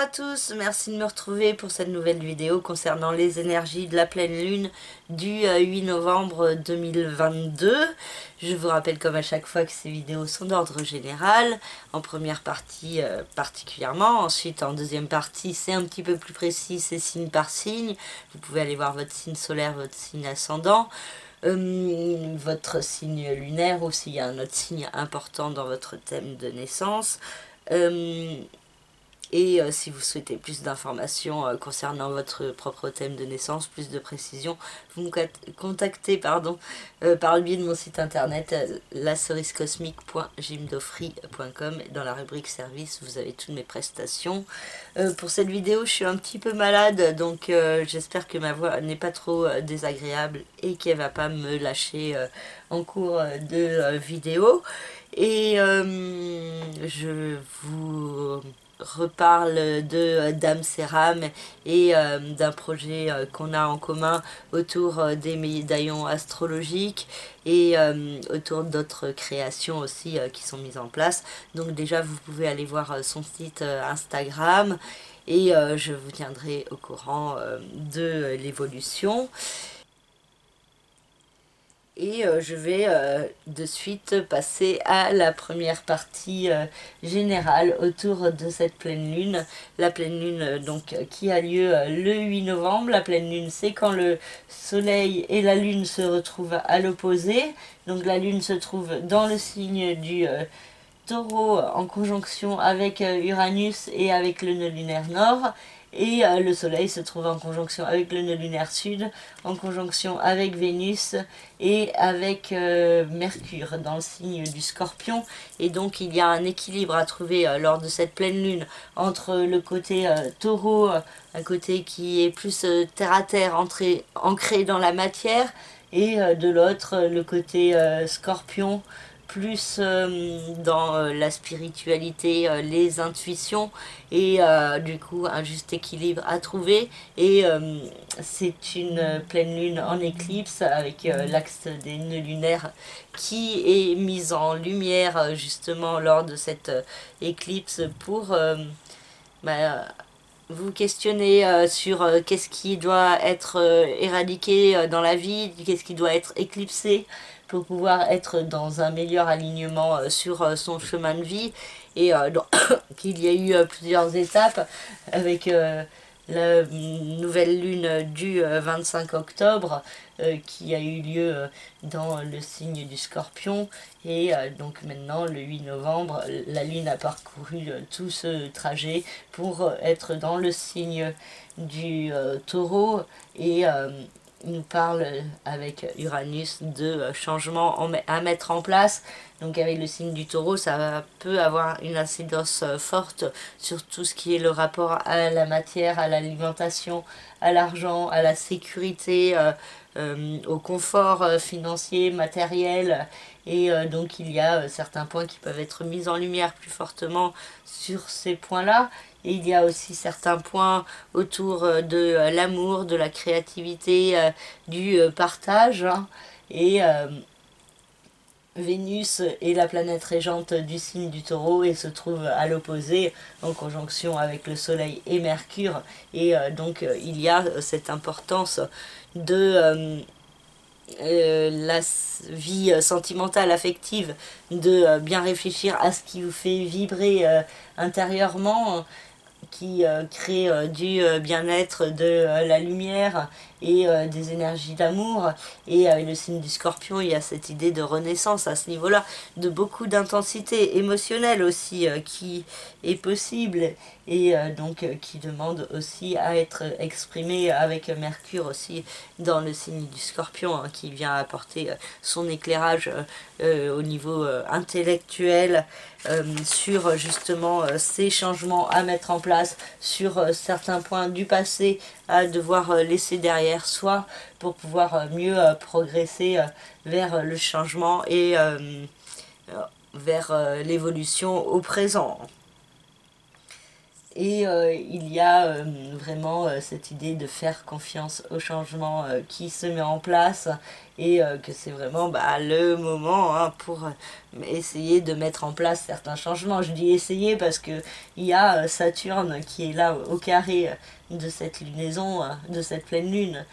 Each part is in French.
à tous, merci de me retrouver pour cette nouvelle vidéo concernant les énergies de la pleine lune du 8 novembre 2022. Je vous rappelle comme à chaque fois que ces vidéos sont d'ordre général, en première partie particulièrement, ensuite en deuxième partie c'est un petit peu plus précis, c'est signe par signe. Vous pouvez aller voir votre signe solaire, votre signe ascendant. Votre signe lunaire aussi, il y a un autre signe important dans votre thème de naissance. Si vous souhaitez plus d'informations concernant votre propre thème de naissance, plus de précision, vous me contactez par le biais de mon site internet lacerisecosmique.jimdofree.com. Dans la rubrique service, vous avez toutes mes prestations. Pour cette vidéo, je suis un petit peu malade, donc j'espère que ma voix n'est pas trop désagréable et qu'elle va pas me lâcher en cours de vidéo. Et je vous reparle de Dame Séram et d'un projet qu'on a en commun autour des médaillons astrologiques et autour d'autres créations aussi qui sont mises en place. Donc déjà vous pouvez aller voir son site Instagram et je vous tiendrai au courant de l'évolution. Et je vais de suite passer à la première partie générale autour de cette pleine lune. La pleine lune donc qui a lieu le 8 novembre. La pleine lune, c'est quand le soleil et la lune se retrouvent à l'opposé. Donc la lune se trouve dans le signe du Taureau en conjonction avec Uranus et avec le nœud lunaire nord. Et le soleil se trouve en conjonction avec le nœud lunaire sud, en conjonction avec Vénus et avec Mercure dans le signe du Scorpion. Et donc il y a un équilibre à trouver lors de cette pleine lune entre le côté taureau, un côté qui est plus terre à terre, ancré dans la matière, et de l'autre le côté Scorpion, plus dans la spiritualité, les intuitions, et du coup un juste équilibre à trouver. Et c'est une pleine lune en éclipse avec l'axe des nœuds lunaires qui est mise en lumière justement lors de cette éclipse pour vous questionner sur qu'est-ce qui doit être éradiqué dans la vie, qu'est-ce qui doit être éclipsé pour pouvoir être dans un meilleur alignement sur son chemin de vie. Et donc, qu'il y a eu plusieurs étapes avec la nouvelle lune du 25 octobre qui a eu lieu dans le signe du Scorpion. Et donc maintenant, le 8 novembre, la lune a parcouru tout ce trajet pour être dans le signe du Taureau, et nous parle avec Uranus de changements à mettre en place. Donc avec le signe du Taureau, ça peut avoir une incidence forte sur tout ce qui est le rapport à la matière, à l'alimentation, à l'argent, à la sécurité, au confort financier, matériel. Et donc il y a certains points qui peuvent être mis en lumière plus fortement sur ces points-là. Et il y a aussi certains points autour de l'amour, de la créativité, du partage. Hein. Et Vénus est la planète régente du signe du Taureau et se trouve à l'opposé, en conjonction avec le Soleil et Mercure. Et donc il y a cette importance de la vie sentimentale, affective, de bien réfléchir à ce qui vous fait vibrer intérieurement, qui crée du bien-être, de la lumière et des énergies d'amour. Et avec le signe du Scorpion, il y a cette idée de renaissance à ce niveau-là, de beaucoup d'intensité émotionnelle aussi qui est possible, et donc qui demande aussi à être exprimée avec Mercure aussi dans le signe du Scorpion, hein, qui vient apporter son éclairage au niveau intellectuel sur justement ces changements à mettre en place, sur certains points du passé à devoir laisser derrière soi pour pouvoir mieux progresser vers le changement et vers l'évolution au présent. Et il y a vraiment cette idée de faire confiance au changement qui se met en place et que c'est vraiment le moment pour essayer de mettre en place certains changements. Je dis essayer parce que il y a Saturne qui est là au carré de cette lunaison, de cette pleine lune,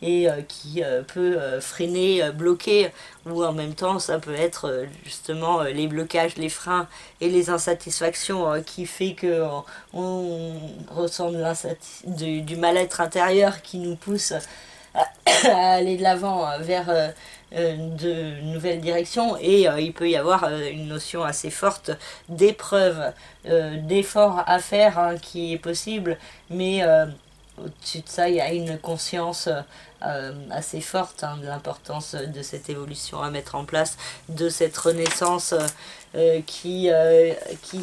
et qui peut freiner, bloquer, ou en même temps ça peut être justement les blocages, les freins et les insatisfactions qui fait que on ressent du mal-être intérieur qui nous pousse à aller de l'avant vers de nouvelles directions, et il peut y avoir une notion assez forte d'épreuve, d'effort à faire qui est possible, mais au-dessus de ça, il y a une conscience assez forte de l'importance de cette évolution à mettre en place, de cette renaissance qui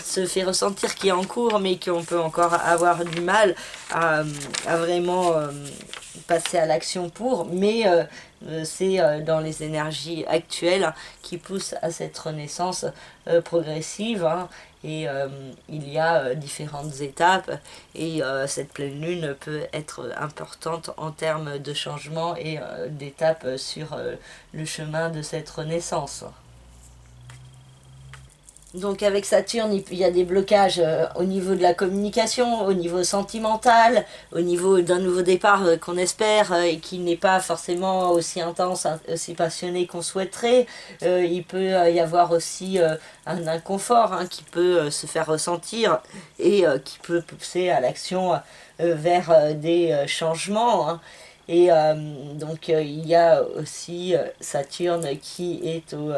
se fait ressentir, qui est en cours, mais qu'on peut encore avoir du mal à vraiment passer à l'action pour, mais c'est dans les énergies actuelles qui poussent à cette renaissance progressive, et il y a différentes étapes, et cette pleine lune peut être importante en termes de changement et d'étapes sur le chemin de cette renaissance. Donc avec Saturne, il y a des blocages au niveau de la communication, au niveau sentimental, au niveau d'un nouveau départ qu'on espère et qui n'est pas forcément aussi intense, aussi passionné qu'on souhaiterait. Il peut y avoir aussi un inconfort qui peut se faire ressentir et qui peut pousser à l'action vers des changements. Et donc il y a aussi Saturne qui est au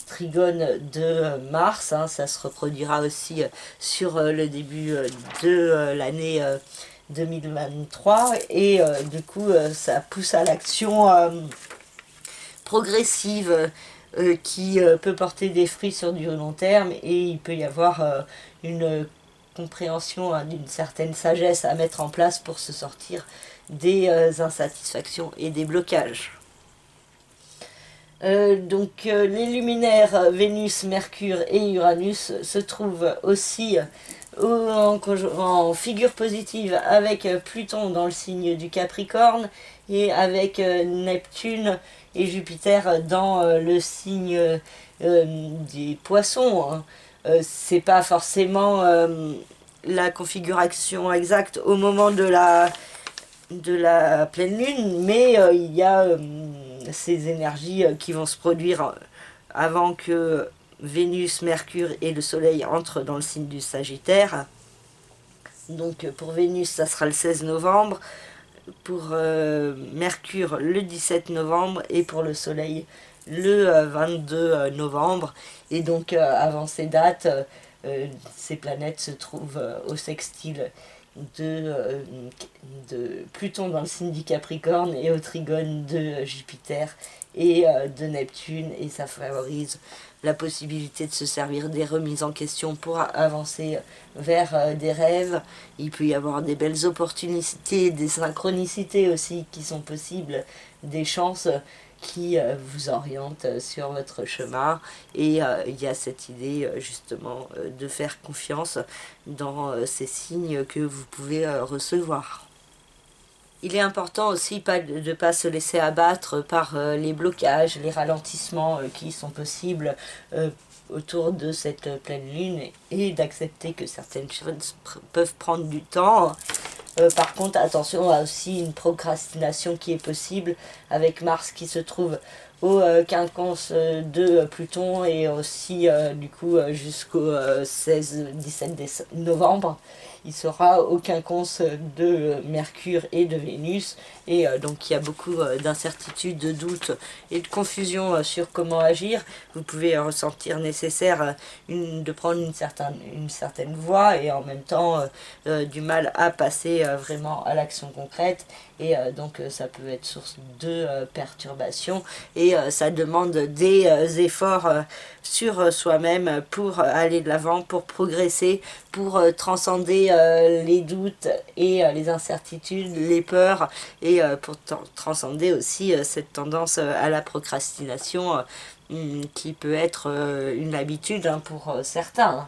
trigone de Mars, ça se reproduira aussi sur le début de l'année 2023, et du coup ça pousse à l'action progressive qui peut porter des fruits sur du long terme, et il peut y avoir une compréhension d'une certaine sagesse à mettre en place pour se sortir des insatisfactions et des blocages. Donc les luminaires Vénus, Mercure et Uranus se trouvent aussi en figure positive avec Pluton dans le signe du Capricorne, et avec Neptune et Jupiter dans le signe des Poissons. C'est pas forcément la configuration exacte au moment de la pleine lune, mais il y a ces énergies qui vont se produire avant que Vénus, Mercure et le Soleil entrent dans le signe du Sagittaire. Donc pour Vénus, ça sera le 16 novembre, pour Mercure le 17 novembre, et pour le Soleil le 22 novembre. Et donc avant ces dates, ces planètes se trouvent au sextile de Pluton dans le signe du Capricorne et au trigone de Jupiter et de Neptune, et ça favorise la possibilité de se servir des remises en question pour avancer vers des rêves. Il peut y avoir des belles opportunités, des synchronicités aussi qui sont possibles, des chances qui vous orientent sur votre chemin, et il y a cette idée justement de faire confiance dans ces signes que vous pouvez recevoir. Il est important aussi de ne pas se laisser abattre par les blocages, les ralentissements qui sont possibles autour de cette pleine lune, et d'accepter que certaines choses peuvent prendre du temps. Par contre, attention à aussi une procrastination qui est possible avec Mars qui se trouve au quinconce de Pluton, et aussi du coup jusqu'au 16-17 novembre. Il sera au quinconce de Mercure et de Vénus, et donc il y a beaucoup d'incertitudes, de doutes et de confusion sur comment agir. Vous pouvez ressentir nécessaire de prendre une certaine voie, et en même temps du mal à passer vraiment à l'action concrète, et donc ça peut être source de perturbations, et ça demande des efforts sur soi-même pour aller de l'avant, pour progresser, pour transcender les doutes et les incertitudes, les peurs, et pour transcender aussi cette tendance à la procrastination qui peut être une habitude pour certains.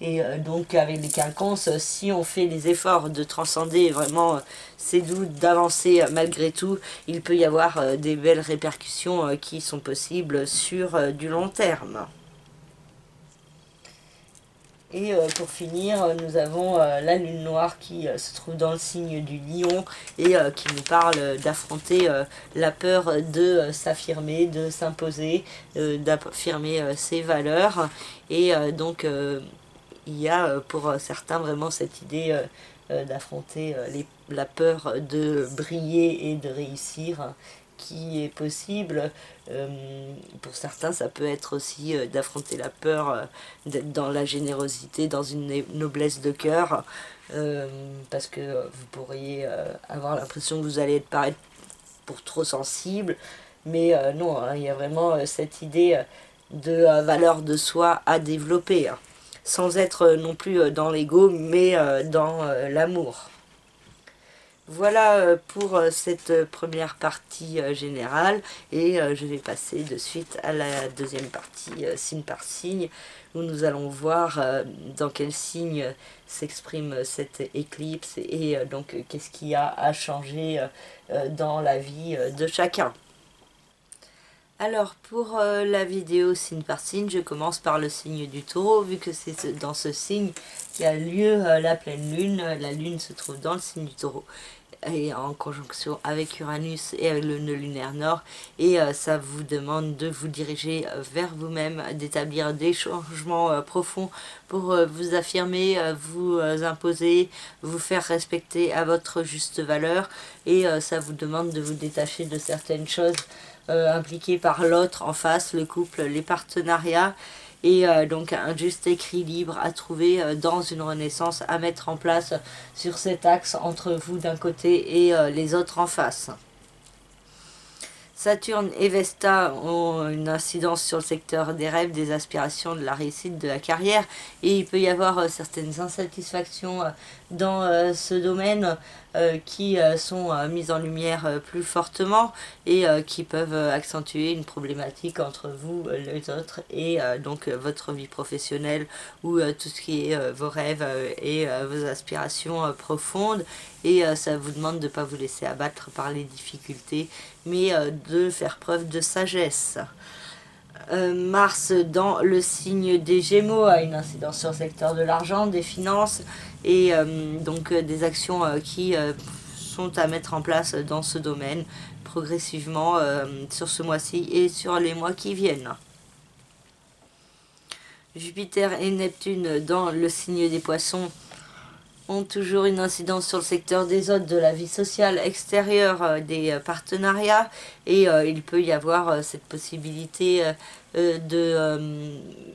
Et donc avec les quinconces, si on fait les efforts de transcender vraiment ces doutes, d'avancer malgré tout, il peut y avoir des belles répercussions qui sont possibles sur du long terme. Et pour finir, nous avons la lune noire qui se trouve dans le signe du lion et qui nous parle d'affronter la peur de s'affirmer, de s'imposer, d'affirmer ses valeurs. Et donc il y a pour certains vraiment cette idée d'affronter la peur de briller et de réussir qui est possible. Pour certains, ça peut être aussi d'affronter la peur d'être dans la générosité, dans une noblesse de cœur, parce que vous pourriez avoir l'impression que vous allez être paraître pour trop sensible, mais non, hein, il y a vraiment cette idée de valeur de soi à développer, hein, sans être non plus dans l'ego, mais dans l'amour. Voilà pour cette première partie générale et je vais passer de suite à la deuxième partie signe par signe où nous allons voir dans quel signe s'exprime cette éclipse et donc qu'est-ce qu'il y a à changer dans la vie de chacun. Alors pour la vidéo signe par signe, je commence par le signe du taureau, vu que c'est dans ce signe qu'il y a lieu la pleine lune. La lune se trouve dans le signe du taureau et en conjonction avec Uranus et avec le nœud lunaire nord, et ça vous demande de vous diriger vers vous-même, d'établir des changements profonds pour vous affirmer, vous imposer, vous faire respecter à votre juste valeur, et ça vous demande de vous détacher de certaines choses impliquées par l'autre en face, le couple, les partenariats, et donc un juste équilibre à trouver dans une renaissance à mettre en place sur cet axe entre vous d'un côté et les autres en face. Saturne et Vesta ont une incidence sur le secteur des rêves, des aspirations, de la réussite, de la carrière, et il peut y avoir certaines insatisfactions dans ce domaine qui sont mises en lumière plus fortement et qui peuvent accentuer une problématique entre vous, les autres, et donc votre vie professionnelle ou tout ce qui est vos rêves et vos aspirations profondes. Et ça vous demande de ne pas vous laisser abattre par les difficultés, mais de faire preuve de sagesse. Mars dans le signe des Gémeaux a une incidence sur le secteur de l'argent, des finances et donc des actions qui sont à mettre en place dans ce domaine progressivement sur ce mois-ci et sur les mois qui viennent. Jupiter et Neptune dans le signe des Poissons ont toujours une incidence sur le secteur des autres, de la vie sociale extérieure, des partenariats, et il peut y avoir cette possibilité de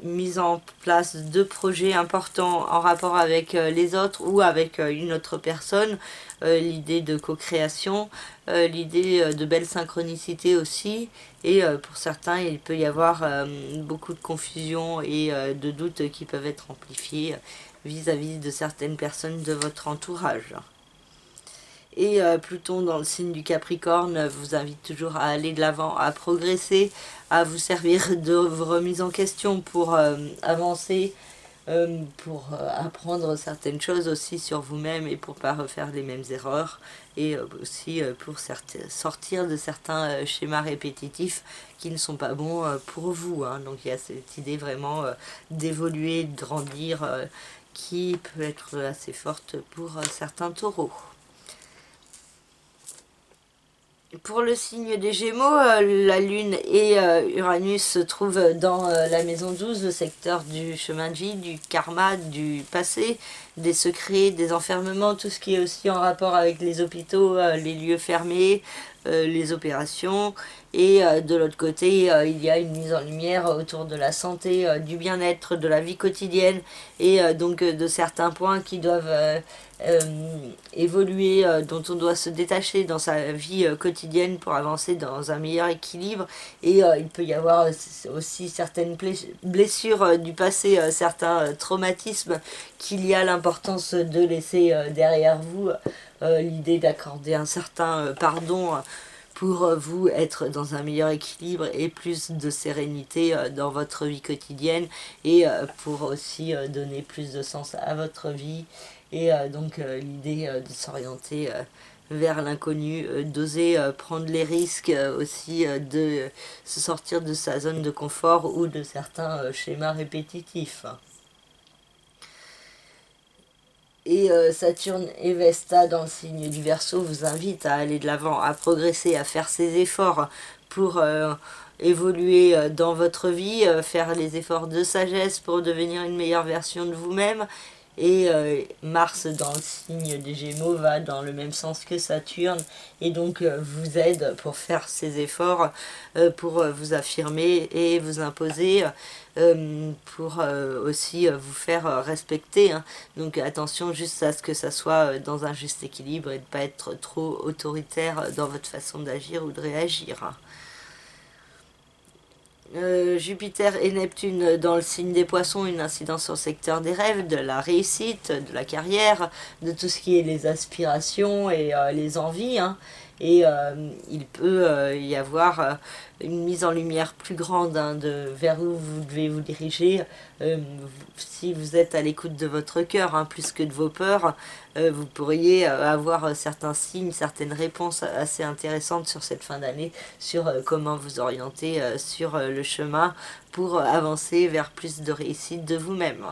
mise en place de projets importants en rapport avec les autres ou avec une autre personne, l'idée de co-création, l'idée de belle synchronicité aussi, et pour certains il peut y avoir beaucoup de confusion et de doutes qui peuvent être amplifiés vis-à-vis de certaines personnes de votre entourage. Et Pluton dans le signe du Capricorne vous invite toujours à aller de l'avant, à progresser, à vous servir de remise en question pour avancer, pour apprendre certaines choses aussi sur vous-même et pour ne pas refaire les mêmes erreurs, et aussi pour sortir de certains schémas répétitifs qui ne sont pas bons pour vous, hein. Donc il y a cette idée vraiment d'évoluer, de grandir, qui peut être assez forte pour certains taureaux. Pour le signe des Gémeaux, la Lune et Uranus se trouvent dans la maison 12, le secteur du chemin de vie, du karma, du passé, des secrets, des enfermements, tout ce qui est aussi en rapport avec les hôpitaux, les lieux fermés, les opérations. Et de l'autre côté, il y a une mise en lumière autour de la santé, du bien-être, de la vie quotidienne, et donc de certains points qui doivent évoluer, dont on doit se détacher dans sa vie quotidienne pour avancer dans un meilleur équilibre. Et il peut y avoir aussi certaines blessures du passé, certains traumatismes qu'il y a l'importance de laisser derrière vous, l'idée d'accorder un certain pardon pour vous être dans un meilleur équilibre et plus de sérénité dans votre vie quotidienne, et pour aussi donner plus de sens à votre vie, et donc l'idée de s'orienter vers l'inconnu, d'oser prendre les risques aussi, de se sortir de sa zone de confort ou de certains schémas répétitifs. Et Saturne et Vesta dans le signe du Verseau vous invitent à aller de l'avant, à progresser, à faire ces efforts pour évoluer dans votre vie, faire les efforts de sagesse pour devenir une meilleure version de vous-même. Et Mars dans le signe des Gémeaux va dans le même sens que Saturne, et donc vous aide pour faire ces efforts, pour vous affirmer et vous imposer, pour aussi vous faire respecter, hein. Donc attention juste à ce que ça soit dans un juste équilibre et de ne pas être trop autoritaire dans votre façon d'agir ou de réagir. Jupiter et Neptune dans le signe des Poissons, une incidence sur le secteur des rêves, de la réussite, de la carrière, de tout ce qui est les aspirations et les envies, hein. Et il peut y avoir une mise en lumière plus grande, hein, de vers où vous devez vous diriger. Si vous êtes à l'écoute de votre cœur, hein, plus que de vos peurs, vous pourriez avoir certains signes, certaines réponses assez intéressantes sur cette fin d'année, sur comment vous orienter sur le chemin pour avancer vers plus de réussite de vous-même.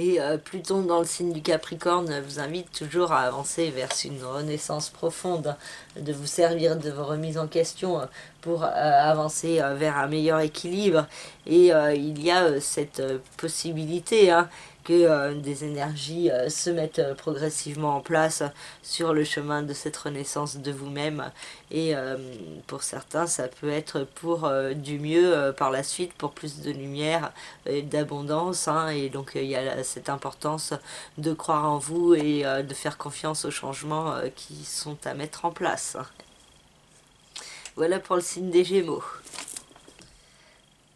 Et Pluton dans le signe du Capricorne vous invite toujours à avancer vers une renaissance profonde, de vous servir de vos remises en question pour avancer vers un meilleur équilibre. Et il y a cette possibilité, hein, que des énergies se mettent progressivement en place sur le chemin de cette renaissance de vous-même. Et pour certains, ça peut être pour du mieux par la suite, pour plus de lumière, d'abondance, hein. Et donc il y a cette importance de croire en vous et de faire confiance aux changements qui sont à mettre en place. Voilà pour le signe des Gémeaux.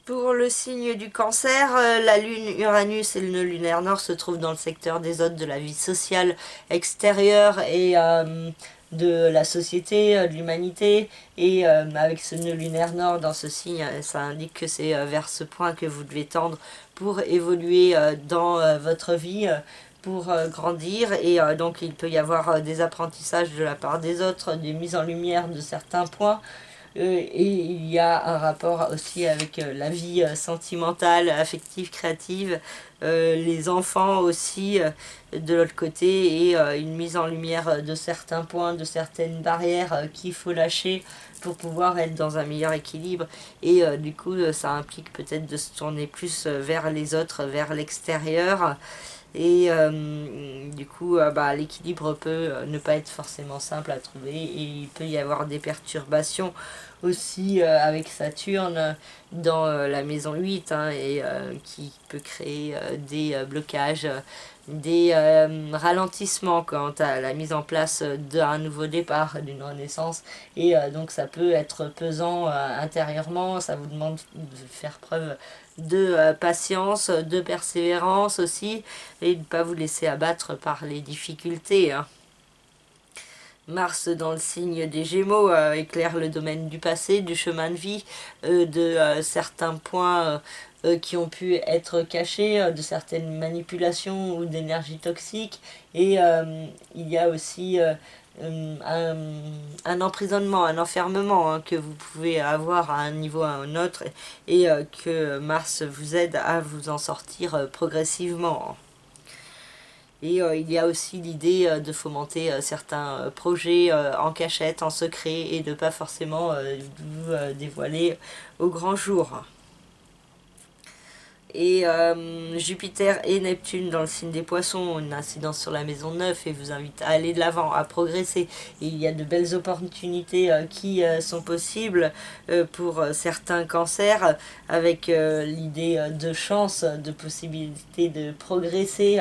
Pour le signe du Cancer, la lune Uranus et le nœud lunaire nord se trouvent dans le secteur des hôtes, de la vie sociale extérieure et de la société, de l'humanité. Et avec ce nœud lunaire nord dans ce signe, ça indique que c'est vers ce point que vous devez tendre pour évoluer dans votre vie, pour grandir. Et donc il peut y avoir des apprentissages de la part des autres, des mises en lumière de certains points. Et il y a un rapport aussi avec la vie sentimentale, affective, créative, les enfants aussi de l'autre côté, et une mise en lumière de certains points, de certaines barrières qu'il faut lâcher pour pouvoir être dans un meilleur équilibre. Et du coup ça implique peut-être de se tourner plus vers les autres, vers l'extérieur. Et du coup l'équilibre peut ne pas être forcément simple à trouver, et il peut y avoir des perturbations aussi avec Saturne dans la maison 8, hein, et qui peut créer des blocages, des ralentissements quant à la mise en place d'un nouveau départ, d'une renaissance. Et donc ça peut être pesant intérieurement, ça vous demande de faire preuve de patience, de persévérance aussi, et de ne pas vous laisser abattre par les difficultés, hein. Mars dans le signe des Gémeaux éclaire le domaine du passé, du chemin de vie, de certains points qui ont pu être cachés, de certaines manipulations ou d'énergie toxique. Et il y a aussi un emprisonnement, un enfermement, hein, que vous pouvez avoir à un niveau à un autre, et que Mars vous aide à vous en sortir progressivement. Et il y a aussi l'idée de fomenter certains projets en cachette, en secret, et de ne pas forcément vous dévoiler au grand jour. Et Jupiter et Neptune dans le signe des Poissons ont une incidence sur la maison 9 et vous invitent à aller de l'avant, à progresser. Et il y a de belles opportunités qui sont possibles pour certains cancers, avec l'idée de chance, de possibilité de progresser.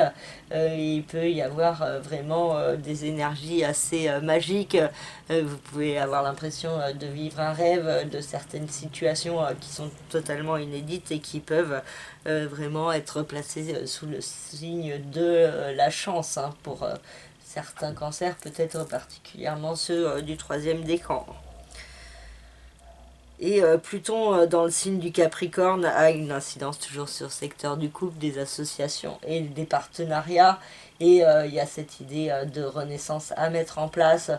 Il peut y avoir vraiment des énergies assez magiques. Vous pouvez avoir l'impression de vivre un rêve, de certaines situations qui sont totalement inédites et qui peuvent vraiment être placées sous le signe de la chance, hein, pour certains cancers, peut-être particulièrement ceux du troisième décan. Et Pluton dans le signe du Capricorne a une incidence toujours sur le secteur du couple, des associations et des partenariats. Et il y a cette idée de renaissance à mettre en place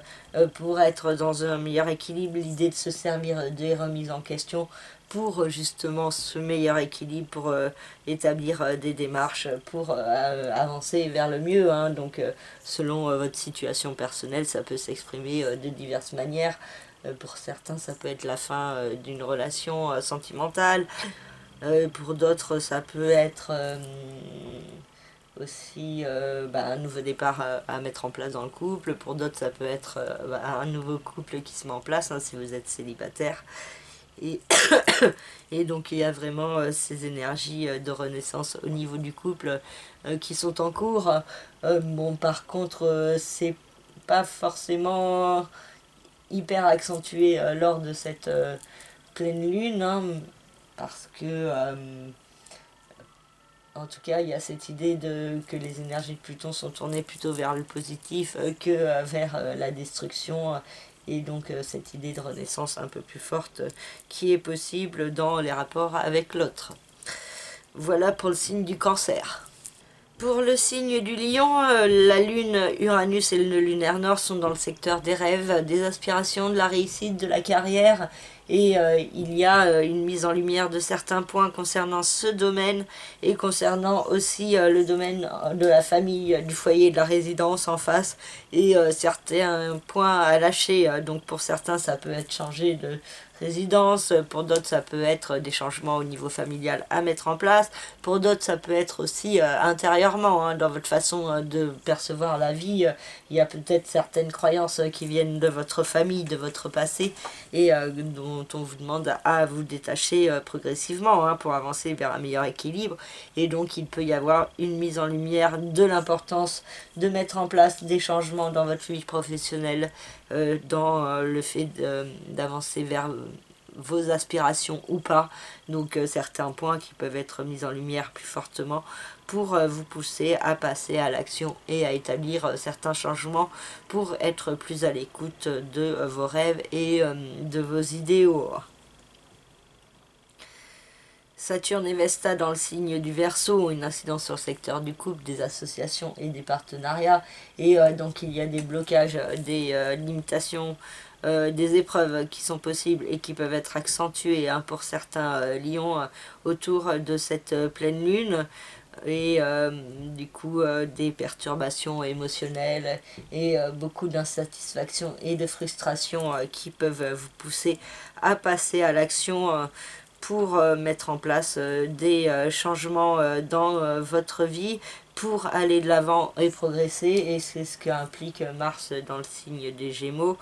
pour être dans un meilleur équilibre. L'idée de se servir des remises en question pour justement ce meilleur équilibre, pour établir des démarches, pour avancer vers le mieux. Hein. Donc selon votre situation personnelle, ça peut s'exprimer de diverses manières. Pour certains, ça peut être la fin d'une relation sentimentale. Pour d'autres, ça peut être aussi un nouveau départ à mettre en place dans le couple. Pour d'autres, ça peut être un nouveau couple qui se met en place, hein, si vous êtes célibataire. Et, et donc, il y a vraiment ces énergies de renaissance au niveau du couple qui sont en cours. Bon, par contre, c'est pas forcément hyper accentué lors de cette pleine lune, hein, parce que en tout cas il y a cette idée que les énergies de Pluton sont tournées plutôt vers le positif que vers la destruction, et donc cette idée de renaissance un peu plus forte qui est possible dans les rapports avec l'autre. Voilà pour le signe du Cancer. Pour le signe du Lion, la lune, Uranus et le nœud lunaire nord sont dans le secteur des rêves, des aspirations, de la réussite, de la carrière. Et il y a une mise en lumière de certains points concernant ce domaine et concernant aussi le domaine de la famille, du foyer, de la résidence en face, et certains points à lâcher. Donc pour certains, ça peut être changé de résidence, pour d'autres ça peut être des changements au niveau familial à mettre en place, pour d'autres ça peut être aussi intérieurement, hein, dans votre façon de percevoir la vie. Il y a peut-être certaines croyances qui viennent de votre famille, de votre passé, et dont on vous demande à vous détacher progressivement, hein, pour avancer vers un meilleur équilibre. Et donc il peut y avoir une mise en lumière de l'importance de mettre en place des changements dans votre vie professionnelle, dans le fait d'avancer vers vos aspirations ou pas. Donc certains points qui peuvent être mis en lumière plus fortement pour vous pousser à passer à l'action et à établir certains changements pour être plus à l'écoute de vos rêves et de vos idéaux. Saturne et Vesta dans le signe du Verseau ont une incidence sur le secteur du couple, des associations et des partenariats. Et donc il y a des blocages, des limitations, des épreuves qui sont possibles et qui peuvent être accentuées, hein, pour certains lions autour de cette pleine lune. Et du coup des perturbations émotionnelles et beaucoup d'insatisfaction et de frustration qui peuvent vous pousser à passer à l'action pour mettre en place des changements dans votre vie, pour aller de l'avant et progresser. Et c'est ce qu'implique Mars dans le signe des Gémeaux,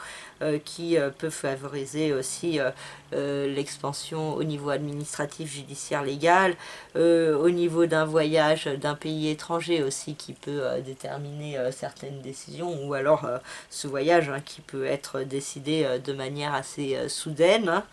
qui peut favoriser aussi l'expansion au niveau administratif, judiciaire, légal, au niveau d'un voyage d'un pays étranger aussi, qui peut déterminer certaines décisions, ou alors ce voyage, hein, qui peut être décidé de manière assez soudaine, hein.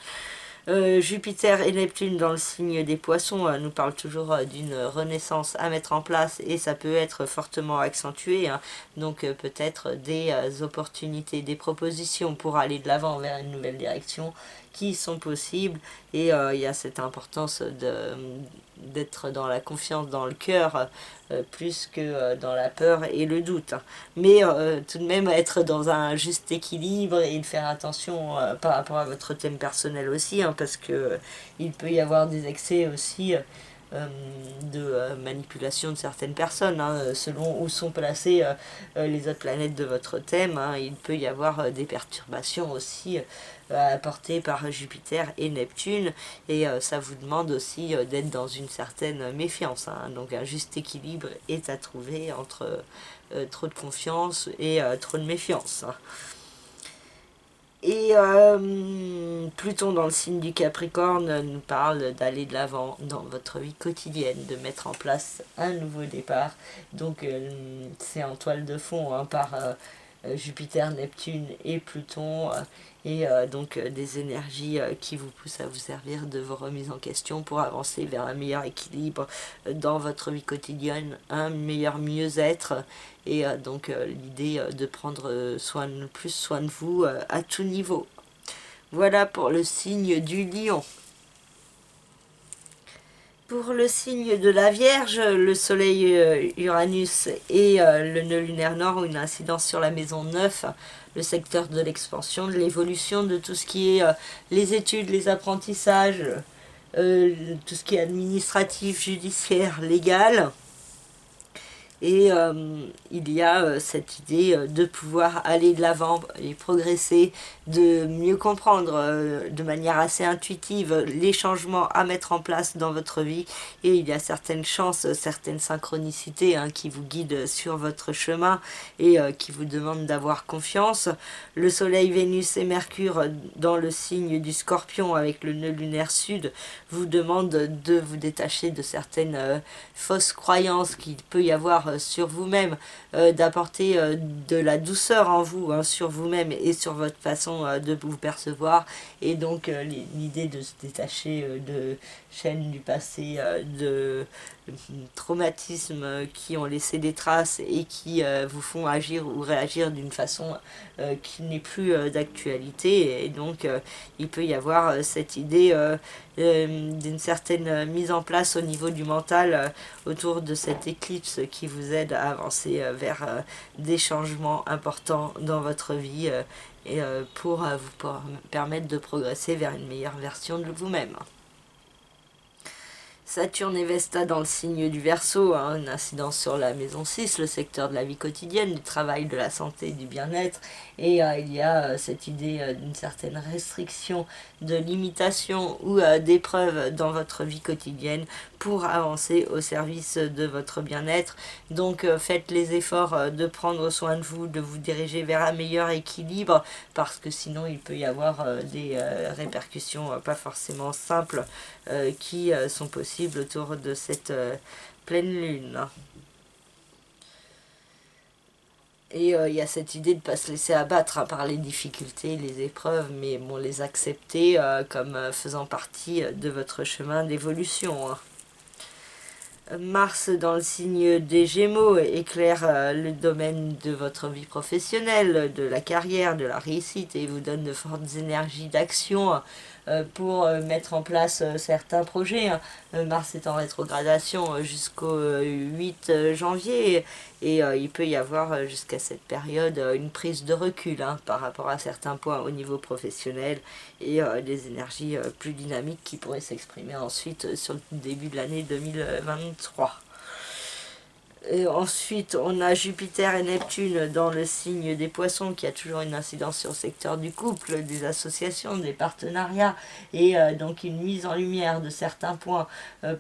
Jupiter et Neptune dans le signe des Poissons nous parlent toujours d'une renaissance à mettre en place, et ça peut être fortement accentué, hein. Donc peut-être des opportunités, des propositions pour aller de l'avant vers une nouvelle direction qui sont possibles. Et il y a cette importance d'être dans la confiance, dans le cœur, plus que dans la peur et le doute. Mais tout de même être dans un juste équilibre et de faire attention par rapport à votre thème personnel aussi, hein, parce que il peut y avoir des excès aussi de manipulation de certaines personnes, hein, selon où sont placées les autres planètes de votre thème, hein. Il peut y avoir des perturbations aussi apportées par Jupiter et Neptune, et ça vous demande aussi d'être dans une certaine méfiance, hein. Donc un juste équilibre est à trouver entre trop de confiance et trop de méfiance. Et Pluton dans le signe du Capricorne nous parle d'aller de l'avant dans votre vie quotidienne, de mettre en place un nouveau départ. Donc c'est en toile de fond, hein, par Jupiter, Neptune et Pluton, et donc des énergies qui vous poussent à vous servir de vos remises en question pour avancer vers un meilleur équilibre dans votre vie quotidienne, un meilleur mieux-être, et donc l'idée de prendre plus soin de vous à tout niveau. Voilà pour le signe du Lion. Pour le signe de la Vierge, le soleil Uranus et le nœud lunaire nord ont une incidence sur la maison 9, le secteur de l'expansion, de l'évolution, de tout ce qui est les études, les apprentissages, tout ce qui est administratif, judiciaire, légal. Et il y a cette idée de pouvoir aller de l'avant et progresser, de mieux comprendre de manière assez intuitive les changements à mettre en place dans votre vie. Et il y a certaines chances, certaines synchronicités qui vous guident sur votre chemin et qui vous demandent d'avoir confiance. Le Soleil, Vénus et Mercure dans le signe du Scorpion avec le nœud lunaire sud vous demandent de vous détacher de certaines fausses croyances qu'il peut y avoir sur vous-même, d'apporter de la douceur en vous, sur vous-même et sur votre façon de vous percevoir, et donc l'idée de se détacher de chaînes du passé, de traumatismes qui ont laissé des traces et qui vous font agir ou réagir d'une façon qui n'est plus d'actualité, et donc il peut y avoir cette idée d'une certaine mise en place au niveau du mental autour de cette éclipse qui vous aide à avancer vers des changements importants dans votre vie et pour vous permettre de progresser vers une meilleure version de vous-même. Saturne et Vesta dans le signe du Verseau, une incidence sur la maison 6, le secteur de la vie quotidienne, du travail, de la santé, du bien-être. Et il y a cette idée d'une certaine restriction, de limitation ou d'épreuve dans votre vie quotidienne pour avancer au service de votre bien-être. Donc faites les efforts de prendre soin de vous, de vous diriger vers un meilleur équilibre, parce que sinon il peut y avoir des répercussions pas forcément simples qui sont possibles autour de cette pleine lune. Et il y a cette idée de ne pas se laisser abattre par les difficultés, les épreuves, mais bon, les accepter comme faisant partie de votre chemin d'évolution. Mars dans le signe des Gémeaux éclaire le domaine de votre vie professionnelle, de la carrière, de la réussite, et vous donne de fortes énergies d'action pour mettre en place certains projets. Mars est en rétrogradation jusqu'au 8 janvier, et il peut y avoir jusqu'à cette période une prise de recul par rapport à certains points au niveau professionnel, et des énergies plus dynamiques qui pourraient s'exprimer ensuite sur le début de l'année 2023. Et ensuite, on a Jupiter et Neptune dans le signe des Poissons, qui a toujours une incidence sur le secteur du couple, des associations, des partenariats, et donc une mise en lumière de certains points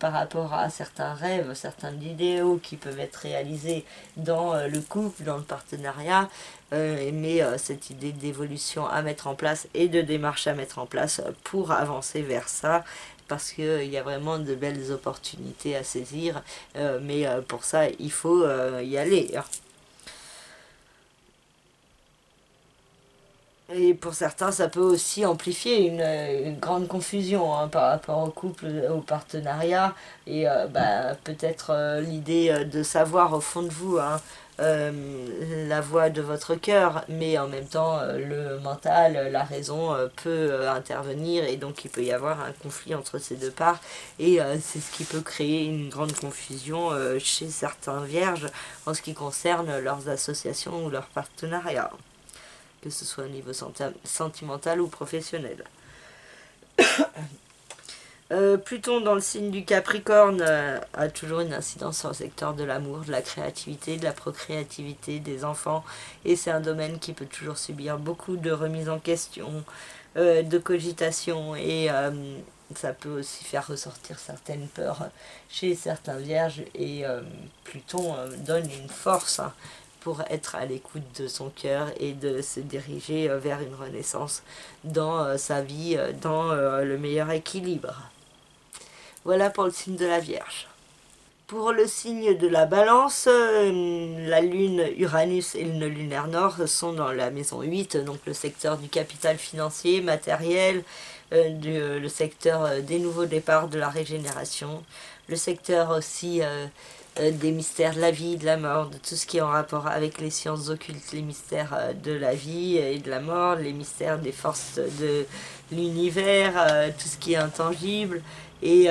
par rapport à certains rêves, certains idéaux qui peuvent être réalisés dans le couple, dans le partenariat, mais cette idée d'évolution à mettre en place et de démarche à mettre en place pour avancer vers ça, parce qu'il y a vraiment de belles opportunités à saisir, mais pour ça, il faut y aller. Et pour certains, ça peut aussi amplifier une grande confusion par rapport au couple, au partenariat, et peut-être l'idée de savoir au fond de vous la voix de votre cœur, mais en même temps le mental, la raison peut intervenir, et donc il peut y avoir un conflit entre ces deux parts, et c'est ce qui peut créer une grande confusion chez certains vierges en ce qui concerne leurs associations ou leurs partenariats, que ce soit au niveau sentimental ou professionnel. Pluton dans le signe du Capricorne a toujours une incidence sur le secteur de l'amour, de la créativité, de la procréativité, des enfants, et c'est un domaine qui peut toujours subir beaucoup de remises en question, de cogitation, et ça peut aussi faire ressortir certaines peurs chez certains vierges, et Pluton donne une force pour être à l'écoute de son cœur et de se diriger vers une renaissance dans sa vie, dans le meilleur équilibre. Voilà pour le signe de la Vierge. Pour le signe de la Balance, la lune Uranus et le nœud lunaire nord sont dans la maison 8, donc le secteur du capital financier, matériel, le secteur des nouveaux départs, de la régénération, le secteur aussi des mystères de la vie, de la mort, de tout ce qui est en rapport avec les sciences occultes, les mystères de la vie et de la mort, les mystères des forces de l'univers, tout ce qui est intangible. Et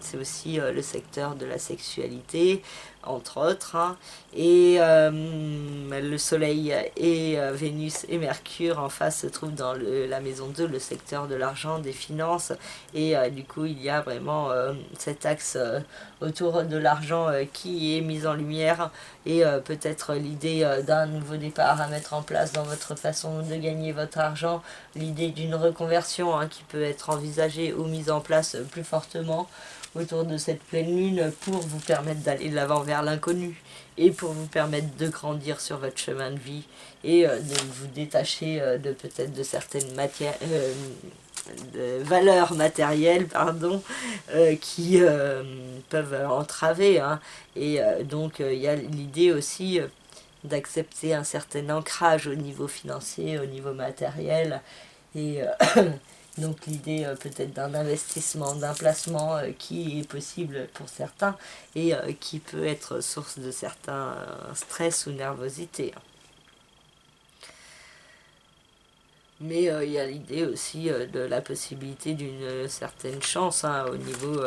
c'est aussi le secteur de la sexualité, entre autres. Hein. Et le Soleil et Vénus et Mercure en face se trouvent dans la maison 2, le secteur de l'argent, des finances. Et du coup, il y a vraiment cet axe autour de l'argent qui est mis en lumière. Et peut-être l'idée d'un nouveau départ à mettre en place dans votre façon de gagner votre argent. L'idée d'une reconversion qui peut être envisagée ou mise en place plus fortement autour de cette pleine lune pour vous permettre d'aller de l'avant vers l'inconnu et pour vous permettre de grandir sur votre chemin de vie et de vous détacher de peut-être de certaines de valeurs matérielles qui peuvent entraver. Hein. Et donc il y a l'idée aussi d'accepter un certain ancrage au niveau financier, au niveau matériel et donc l'idée peut-être d'un investissement, d'un placement qui est possible pour certains et qui peut être source de certains stress ou nervosité. Mais il y a l'idée aussi de la possibilité d'une certaine chance au niveau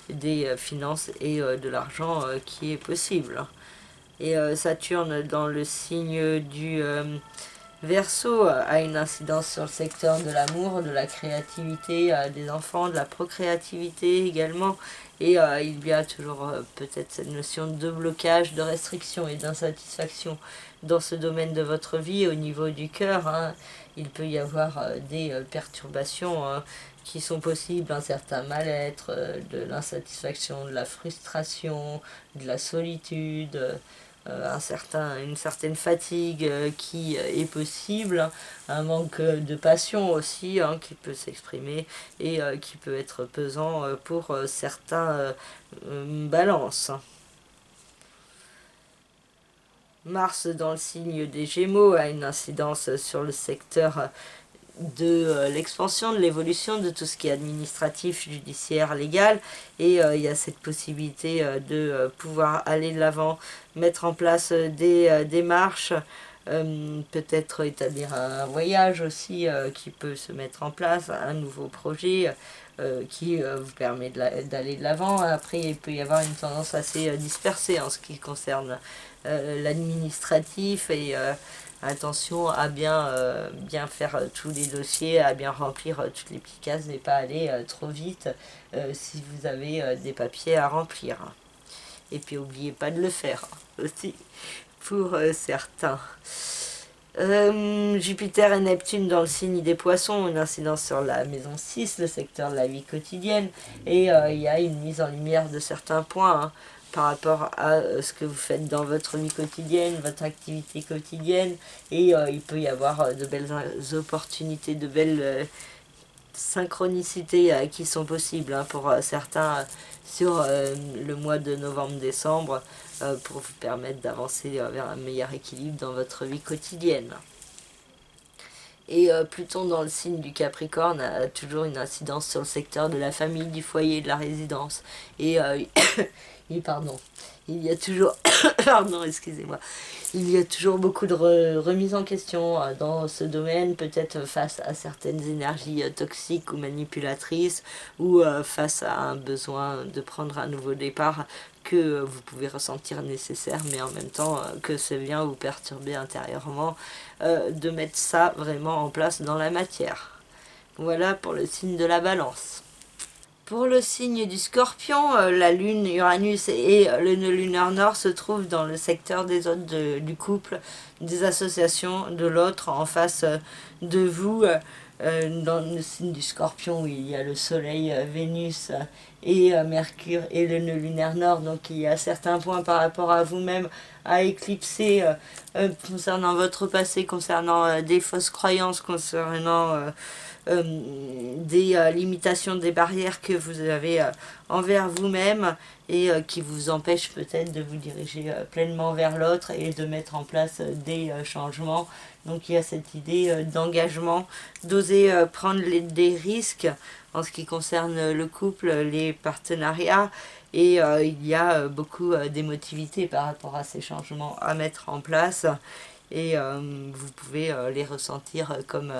des finances et de l'argent qui est possible. Et Saturne dans le signe du Verseau a une incidence sur le secteur de l'amour, de la créativité des enfants, de la procréativité également. Et il y a toujours peut-être cette notion de blocage, de restriction et d'insatisfaction dans ce domaine de votre vie au niveau du cœur. Hein. Il peut y avoir des perturbations qui sont possibles, un certain mal-être, de l'insatisfaction, de la frustration, de la solitude. Une certaine fatigue qui est possible, un manque de passion aussi qui peut s'exprimer et qui peut être pesant pour certains balances. Mars dans le signe des Gémeaux a une incidence sur le secteur de l'expansion, de l'évolution de tout ce qui est administratif, judiciaire, légal, et il y a cette possibilité de pouvoir aller de l'avant, mettre en place des démarches, peut-être établir un voyage aussi qui peut se mettre en place, un nouveau projet qui vous permet d'aller de l'avant. Après, il peut y avoir une tendance assez dispersée en ce qui concerne l'administratif et attention à bien faire tous les dossiers, à bien remplir toutes les petites cases et pas aller trop vite si vous avez des papiers à remplir. Et puis n'oubliez pas de le faire aussi pour certains. Jupiter et Neptune dans le signe des Poissons ont une incidence sur la maison 6, le secteur de la vie quotidienne, et il y a une mise en lumière de certains points par rapport à ce que vous faites dans votre vie quotidienne, votre activité quotidienne, et il peut y avoir de belles opportunités, de belles synchronicités qui sont possibles pour certains sur le mois de novembre-décembre pour vous permettre d'avancer vers un meilleur équilibre dans votre vie quotidienne. Et Pluton dans le signe du Capricorne a toujours une incidence sur le secteur de la famille, du foyer et de la résidence. Et il y a toujours il y a toujours beaucoup de remises en question dans ce domaine, peut-être face à certaines énergies toxiques ou manipulatrices, ou face à un besoin de prendre un nouveau départ que vous pouvez ressentir nécessaire, mais en même temps que ça vient vous perturber intérieurement, de mettre ça vraiment en place dans la matière. Voilà pour le signe de la Balance. Pour le signe du Scorpion, la lune, Uranus et le nœud lunaire nord se trouvent dans le secteur des hôtes du couple, des associations de l'autre en face de vous. Dans le signe du Scorpion où il y a le Soleil, Vénus et Mercure et le nœud lunaire nord. Donc il y a certains points par rapport à vous-même à éclipser concernant votre passé, concernant des fausses croyances, concernant des limitations, des barrières que vous avez envers vous-même et qui vous empêchent peut-être de vous diriger pleinement vers l'autre et de mettre en place des changements. Donc il y a cette idée d'engagement, d'oser prendre des risques en ce qui concerne le couple, les partenariats. Et il y a beaucoup d'émotivité par rapport à ces changements à mettre en place. Et vous pouvez les ressentir comme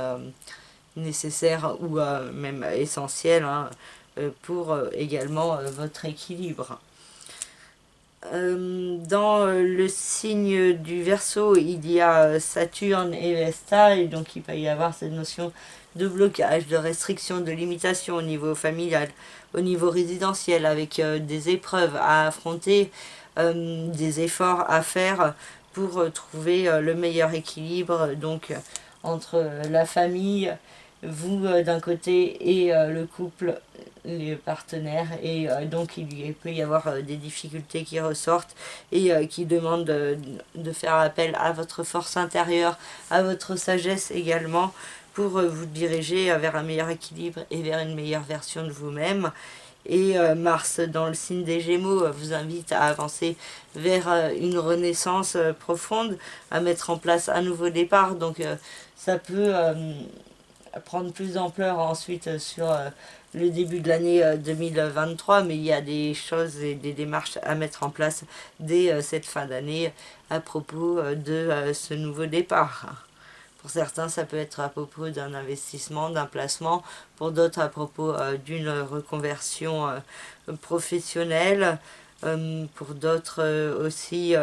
nécessaires ou même essentiels hein, pour également votre équilibre. Dans le signe du Verseau, il y a Saturne et Vesta, et donc il peut y avoir cette notion de blocage, de restriction, de limitation au niveau familial, au niveau résidentiel, avec des épreuves à affronter, des efforts à faire pour trouver le meilleur équilibre donc entre la famille, vous d'un côté et le couple, les partenaires, et donc il peut y avoir des difficultés qui ressortent et qui demandent de faire appel à votre force intérieure, à votre sagesse également pour vous diriger vers un meilleur équilibre et vers une meilleure version de vous-même. Et Mars dans le signe des Gémeaux vous invite à avancer vers une renaissance profonde, à mettre en place un nouveau départ. Donc ça peut prendre plus d'ampleur ensuite sur le début de l'année 2023, mais il y a des choses et des démarches à mettre en place dès cette fin d'année à propos de ce nouveau départ. Pour certains, ça peut être à propos d'un investissement, d'un placement. Pour d'autres, à propos d'une reconversion professionnelle. Pour d'autres aussi,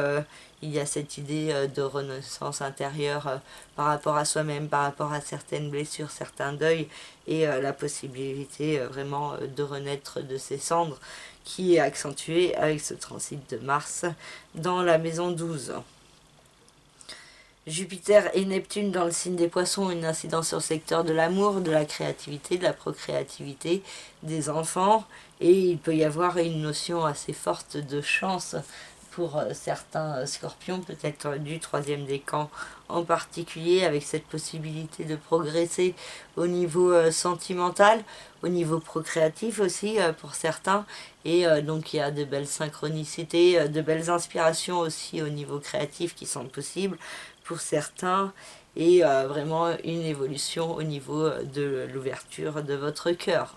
il y a cette idée de renaissance intérieure par rapport à soi-même, par rapport à certaines blessures, certains deuils, et la possibilité vraiment de renaître de ses cendres, qui est accentuée avec ce transit de Mars dans la maison 12. Jupiter et Neptune dans le signe des Poissons ont une incidence sur le secteur de l'amour, de la créativité, de la procréativité, des enfants. Et il peut y avoir une notion assez forte de chance pour certains scorpions, peut-être du troisième décan en particulier, avec cette possibilité de progresser au niveau sentimental, au niveau procréatif aussi pour certains. Et donc il y a de belles synchronicités, de belles inspirations aussi au niveau créatif qui sont possibles pour certains, et vraiment une évolution au niveau de l'ouverture de votre cœur.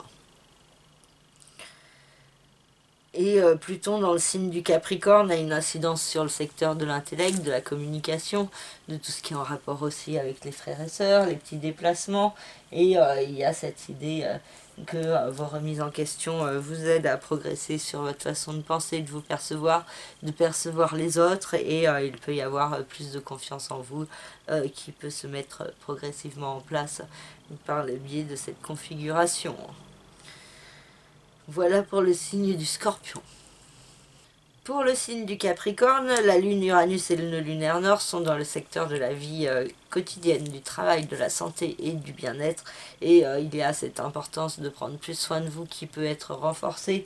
Et Pluton dans le signe du Capricorne a une incidence sur le secteur de l'intellect, de la communication, de tout ce qui est en rapport aussi avec les frères et sœurs, les petits déplacements. Et il y a cette idée que vos remises en question vous aident à progresser sur votre façon de penser, de vous percevoir, de percevoir les autres. Et il peut y avoir plus de confiance en vous qui peut se mettre progressivement en place par le biais de cette configuration. Voilà pour le signe du Scorpion. Pour le signe du Capricorne, la lune, Uranus et le nœud lunaire nord sont dans le secteur de la vie quotidienne, du travail, de la santé et du bien-être. Et il y a cette importance de prendre plus soin de vous qui peut être renforcée.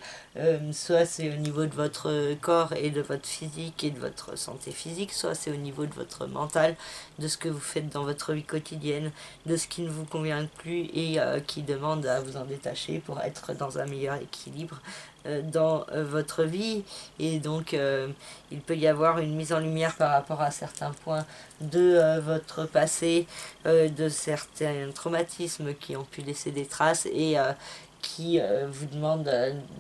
Soit c'est au niveau de votre corps et de votre physique et de votre santé physique, soit c'est au niveau de votre mental, de ce que vous faites dans votre vie quotidienne, de ce qui ne vous convient plus et qui demande à vous en détacher pour être dans un meilleur équilibre dans votre vie. Et donc il peut y avoir une mise en lumière par rapport à certains points de votre passé, de certains traumatismes qui ont pu laisser des traces et qui vous demandent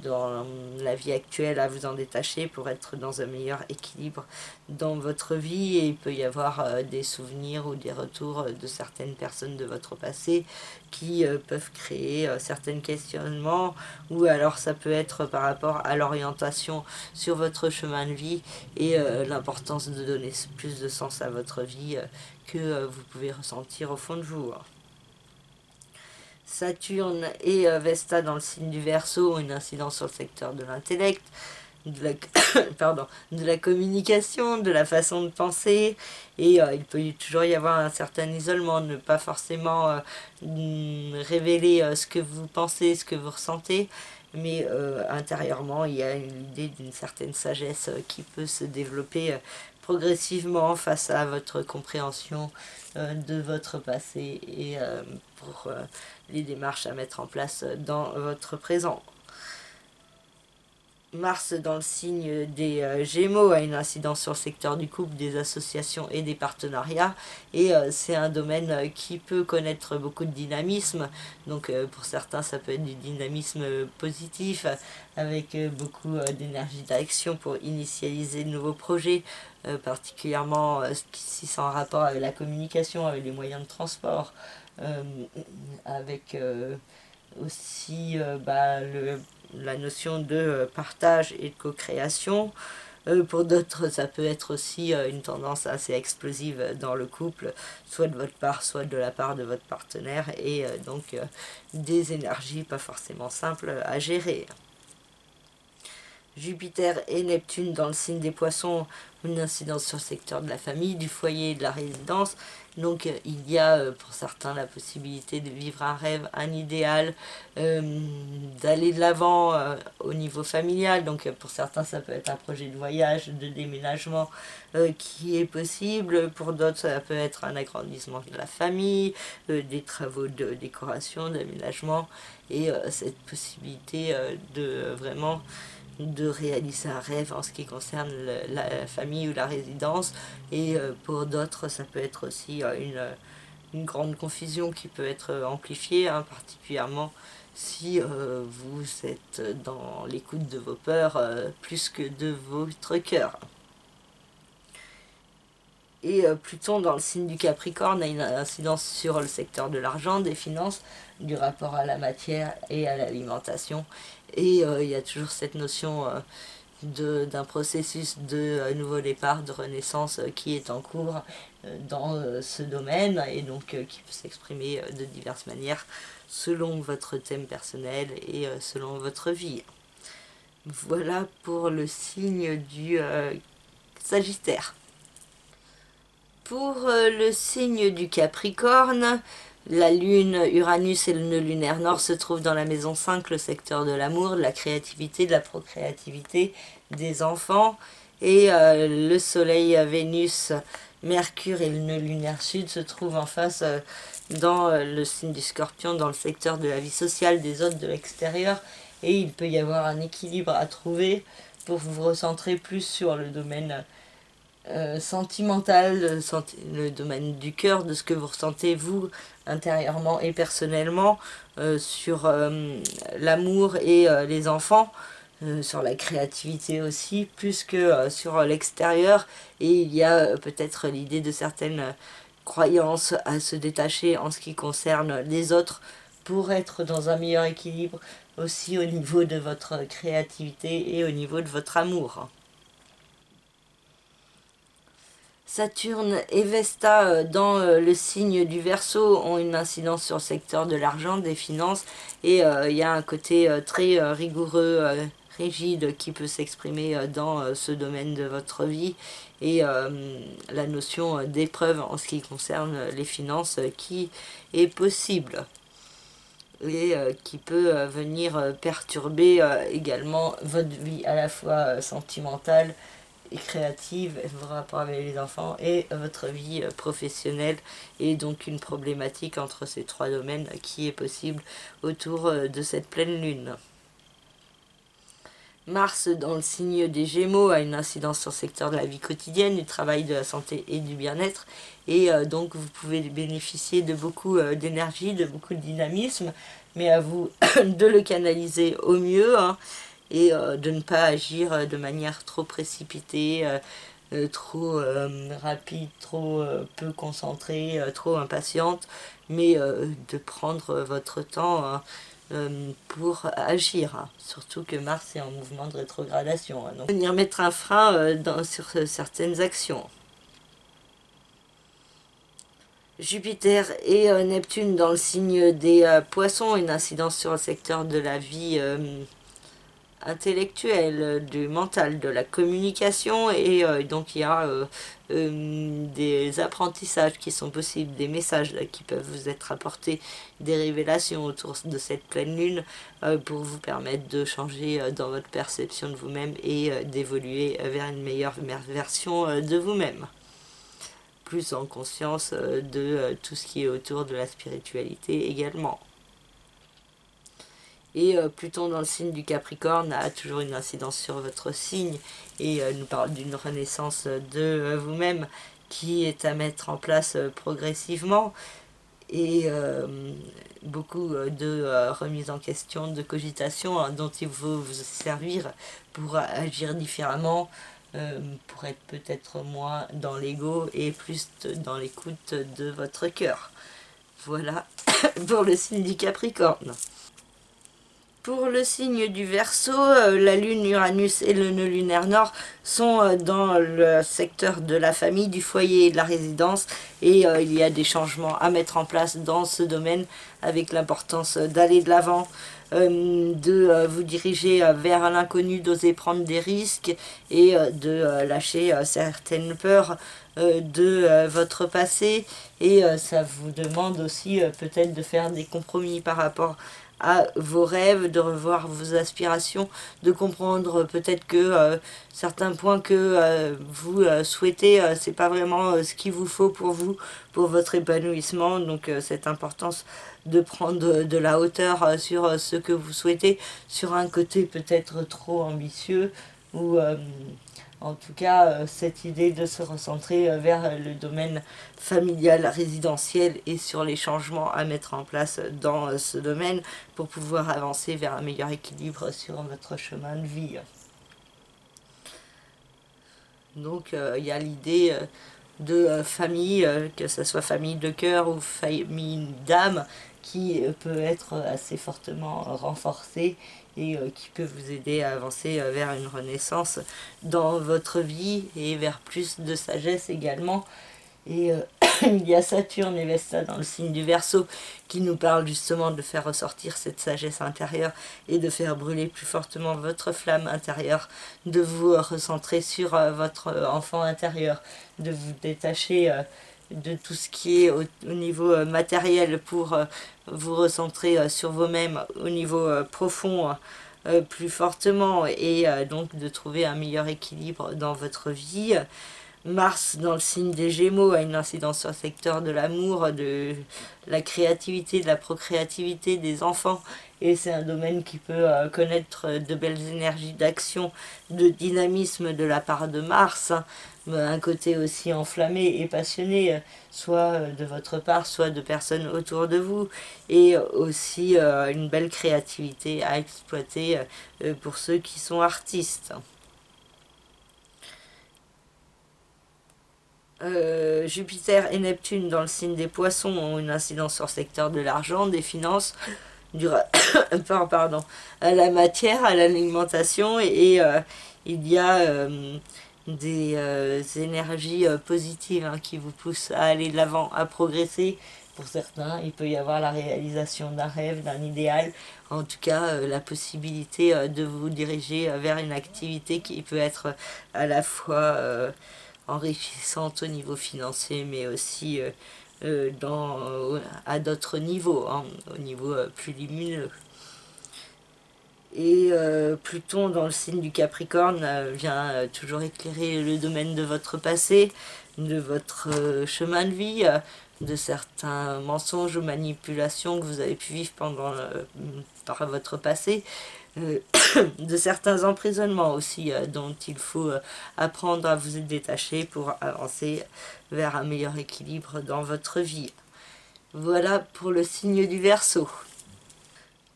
dans la vie actuelle à vous en détacher pour être dans un meilleur équilibre dans votre vie. Et il peut y avoir des souvenirs ou des retours de certaines personnes de votre passé qui peuvent créer certains questionnements, ou alors ça peut être par rapport à l'orientation sur votre chemin de vie et l'importance de donner plus de sens à votre vie que vous pouvez ressentir au fond de vous. Saturne et Vesta dans le signe du Verseau ont une incidence sur le secteur de l'intellect, de la, pardon, de la communication, de la façon de penser, et il peut toujours y avoir un certain isolement, ne pas forcément révéler ce que vous pensez, ce que vous ressentez, mais intérieurement il y a une idée d'une certaine sagesse qui peut se développer progressivement face à votre compréhension de votre passé et pour les démarches à mettre en place dans votre présent. Mars dans le signe des Gémeaux a une incidence sur le secteur du couple, des associations et des partenariats. Et c'est un domaine qui peut connaître beaucoup de dynamisme. Donc pour certains, ça peut être du dynamisme positif, avec beaucoup d'énergie d'action pour initialiser de nouveaux projets, particulièrement si c'est en rapport avec la communication, avec les moyens de transport, avec aussi la notion de partage et de co-création. Pour d'autres, ça peut être aussi une tendance assez explosive dans le couple, soit de votre part, soit de la part de votre partenaire, et donc des énergies pas forcément simples à gérer. Jupiter et Neptune dans le signe des Poissons, une incidence sur le secteur de la famille, du foyer et de la résidence. Donc il y a pour certains la possibilité de vivre un rêve, un idéal, d'aller de l'avant au niveau familial. Donc pour certains ça peut être un projet de voyage, de déménagement qui est possible. Pour d'autres ça peut être un agrandissement de la famille, des travaux de décoration, d'aménagement, et cette possibilité de vraiment de réaliser un rêve en ce qui concerne la famille ou la résidence. Et pour d'autres ça peut être aussi une grande confusion qui peut être amplifiée, hein, particulièrement si vous êtes dans l'écoute de vos peurs plus que de votre cœur. Et Pluton dans le signe du Capricorne a une incidence sur le secteur de l'argent, des finances, du rapport à la matière et à l'alimentation. Et il y a toujours cette notion d'un processus de nouveau départ, de renaissance qui est en cours dans ce domaine, et donc qui peut s'exprimer de diverses manières selon votre thème personnel et selon votre vie. Voilà pour le signe du Sagittaire. Pour le signe du Capricorne, la lune, Uranus et le nœud lunaire nord se trouvent dans la maison 5, le secteur de l'amour, de la créativité, de la procréativité, des enfants. Et le soleil, Vénus, Mercure et le nœud lunaire sud se trouvent en face dans le signe du Scorpion, dans le secteur de la vie sociale, des autres, de l'extérieur. Et il peut y avoir un équilibre à trouver pour vous recentrer plus sur le domaine sentimental, le domaine du cœur, de ce que vous ressentez vous intérieurement et personnellement, sur l'amour et les enfants, sur la créativité aussi, plus que sur l'extérieur. Et il y a peut-être l'idée de certaines croyances à se détacher en ce qui concerne les autres pour être dans un meilleur équilibre aussi au niveau de votre créativité et au niveau de votre amour. Saturne et Vesta dans le signe du Verseau ont une incidence sur le secteur de l'argent, des finances, et il y a un côté très rigoureux, rigide qui peut s'exprimer dans ce domaine de votre vie, et la notion d'épreuve en ce qui concerne les finances qui est possible et qui peut venir perturber également votre vie à la fois sentimentale et créative, vos rapports avec les enfants et votre vie professionnelle, et donc une problématique entre ces trois domaines qui est possible autour de cette pleine lune. Mars dans le signe des Gémeaux a une incidence sur le secteur de la vie quotidienne, du travail, de la santé et du bien-être, et donc vous pouvez bénéficier de beaucoup d'énergie, de beaucoup de dynamisme, mais à vous de le canaliser au mieux, hein, et de ne pas agir de manière trop précipitée, trop rapide, trop peu concentrée, trop impatiente, mais de prendre votre temps, hein, pour agir, hein. Surtout que Mars est en mouvement de rétrogradation, hein, donc venir mettre un frein sur certaines actions. Jupiter et Neptune dans le signe des Poissons, une incidence sur le secteur de la vie intellectuel, du mental, de la communication, et donc il y a des apprentissages qui sont possibles, des messages qui peuvent vous être apportés, des révélations autour de cette pleine lune pour vous permettre de changer dans votre perception de vous-même et d'évoluer vers une meilleure version de vous-même, plus en conscience de tout ce qui est autour de la spiritualité également. Et Pluton dans le signe du Capricorne a toujours une incidence sur votre signe et nous parle d'une renaissance de vous-même qui est à mettre en place progressivement, et beaucoup de remise en question, de cogitation dont il faut vous servir pour agir différemment, pour être peut-être moins dans l'ego et plus dans l'écoute de votre cœur. Voilà pour le signe du Capricorne. Pour le signe du Verseau, la lune, Uranus et le nœud lunaire nord sont dans le secteur de la famille, du foyer et de la résidence, et il y a des changements à mettre en place dans ce domaine, avec l'importance d'aller de l'avant, de vous diriger vers l'inconnu, d'oser prendre des risques et de lâcher certaines peurs de votre passé, et ça vous demande aussi peut-être de faire des compromis par rapport à vos rêves, de revoir vos aspirations, de comprendre peut-être que certains points que vous souhaitez, c'est pas vraiment ce qu'il vous faut pour vous, pour votre épanouissement. Donc cette importance de prendre de la hauteur sur ce que vous souhaitez, sur un côté peut-être trop ambitieux, ou en tout cas cette idée de se recentrer vers le domaine familial, résidentiel, et sur les changements à mettre en place dans ce domaine pour pouvoir avancer vers un meilleur équilibre sur votre chemin de vie. Donc il y a l'idée de famille, que ce soit famille de cœur ou famille d'âme, qui peut être assez fortement renforcée et qui peut vous aider à avancer vers une renaissance dans votre vie et vers plus de sagesse également. Et il y a Saturne et Vesta dans le signe du Verseau qui nous parlent justement de faire ressortir cette sagesse intérieure et de faire brûler plus fortement votre flamme intérieure, de vous recentrer sur votre enfant intérieur, de vous détacher de tout ce qui est au niveau matériel pour vous recentrer sur vous-même au niveau profond plus fortement, et donc de trouver un meilleur équilibre dans votre vie. Mars dans le signe des Gémeaux a une incidence sur le secteur de l'amour, de la créativité, de la procréativité des enfants, et c'est un domaine qui peut connaître de belles énergies d'action, de dynamisme de la part de Mars, un côté aussi enflammé et passionné, soit de votre part, soit de personnes autour de vous, et aussi une belle créativité à exploiter pour ceux qui sont artistes. Jupiter et Neptune dans le signe des Poissons ont une incidence sur le secteur de l'argent, des finances, du pardon, à la matière, à l'alimentation, et il y a des énergies positives qui vous poussent à aller de l'avant, à progresser. Pour certains, il peut y avoir la réalisation d'un rêve, d'un idéal, en tout cas la possibilité de vous diriger vers une activité qui peut être à la fois enrichissante au niveau financier, mais aussi à d'autres niveaux, au niveau plus lumineux. Et Pluton dans le signe du Capricorne vient toujours éclairer le domaine de votre passé, de votre chemin de vie, de certains mensonges ou manipulations que vous avez pu vivre par votre passé, de certains emprisonnements aussi dont il faut apprendre à vous détacher pour avancer vers un meilleur équilibre dans votre vie. Voilà pour le signe du Verseau.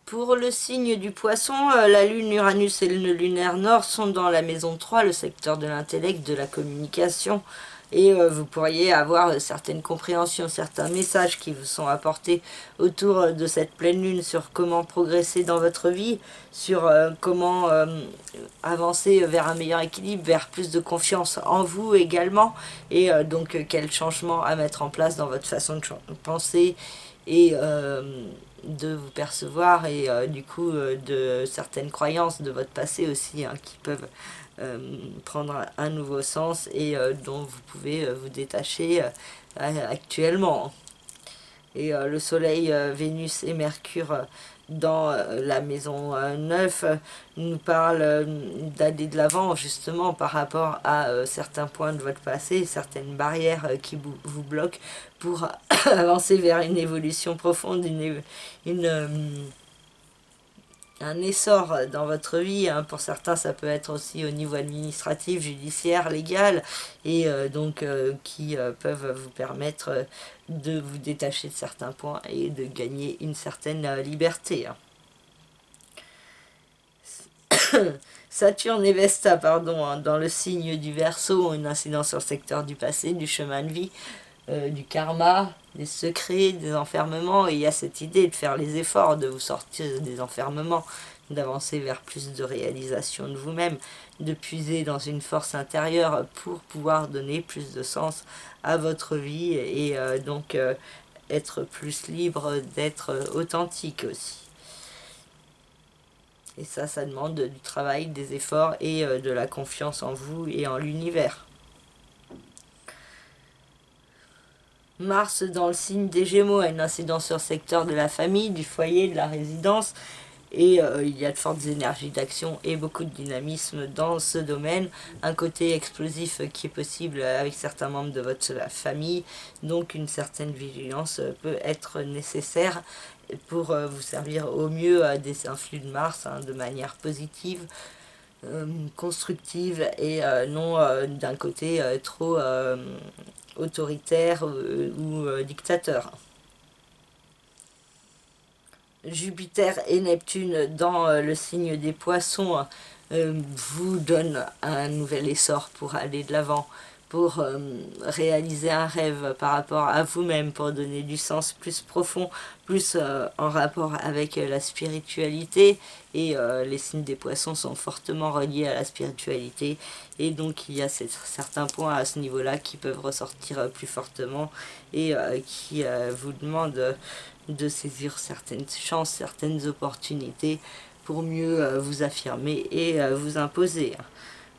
Pour le signe du Poisson, la lune, Uranus et le nœud lunaire nord sont dans la maison 3, le secteur de l'intellect, de la communication, et vous pourriez avoir certaines compréhensions, certains messages qui vous sont apportés autour de cette pleine lune sur comment progresser dans votre vie, sur comment avancer vers un meilleur équilibre, vers plus de confiance en vous également, et donc quel changement à mettre en place dans votre façon de penser et de vous percevoir et du coup de certaines croyances de votre passé aussi, hein, qui peuvent prendre un nouveau sens et dont vous pouvez vous détacher actuellement. Et le Soleil, Vénus et Mercure dans la maison 9 nous parle d'aller de l'avant justement par rapport à certains points de votre passé, certaines barrières qui vous bloquent pour avancer vers une évolution profonde, un essor dans votre vie, hein. Pour certains, ça peut être aussi au niveau administratif, judiciaire, légal, et donc qui peuvent vous permettre de vous détacher de certains points et de gagner une certaine liberté, hein. Saturne et Vesta, pardon, hein, dans le signe du Verseau, ont une incidence sur le secteur du passé, du chemin de vie, du karma, des secrets, des enfermements, et il y a cette idée de faire les efforts, de vous sortir des enfermements, d'avancer vers plus de réalisation de vous-même, de puiser dans une force intérieure pour pouvoir donner plus de sens à votre vie et donc être plus libre, d'être authentique aussi. Et ça demande du travail, des efforts et de la confiance en vous et en l'univers. Mars dans le signe des Gémeaux a une incidence sur le secteur de la famille, du foyer, de la résidence. Et il y a de fortes énergies d'action et beaucoup de dynamisme dans ce domaine. Un côté explosif qui est possible avec certains membres de votre famille. Donc une certaine vigilance peut être nécessaire pour vous servir au mieux à des influx de Mars, hein, de manière positive, constructive et non d'un côté trop autoritaire ou dictateur. Jupiter et Neptune dans le signe des Poissons vous donnent un nouvel essor pour aller de l'avant, pour réaliser un rêve par rapport à vous-même, pour donner du sens plus profond, plus en rapport avec la spiritualité. Et les signes des Poissons sont fortement reliés à la spiritualité. Et donc il y a certains points à ce niveau-là qui peuvent ressortir plus fortement et qui vous demandent de saisir certaines chances, certaines opportunités pour mieux vous affirmer et vous imposer.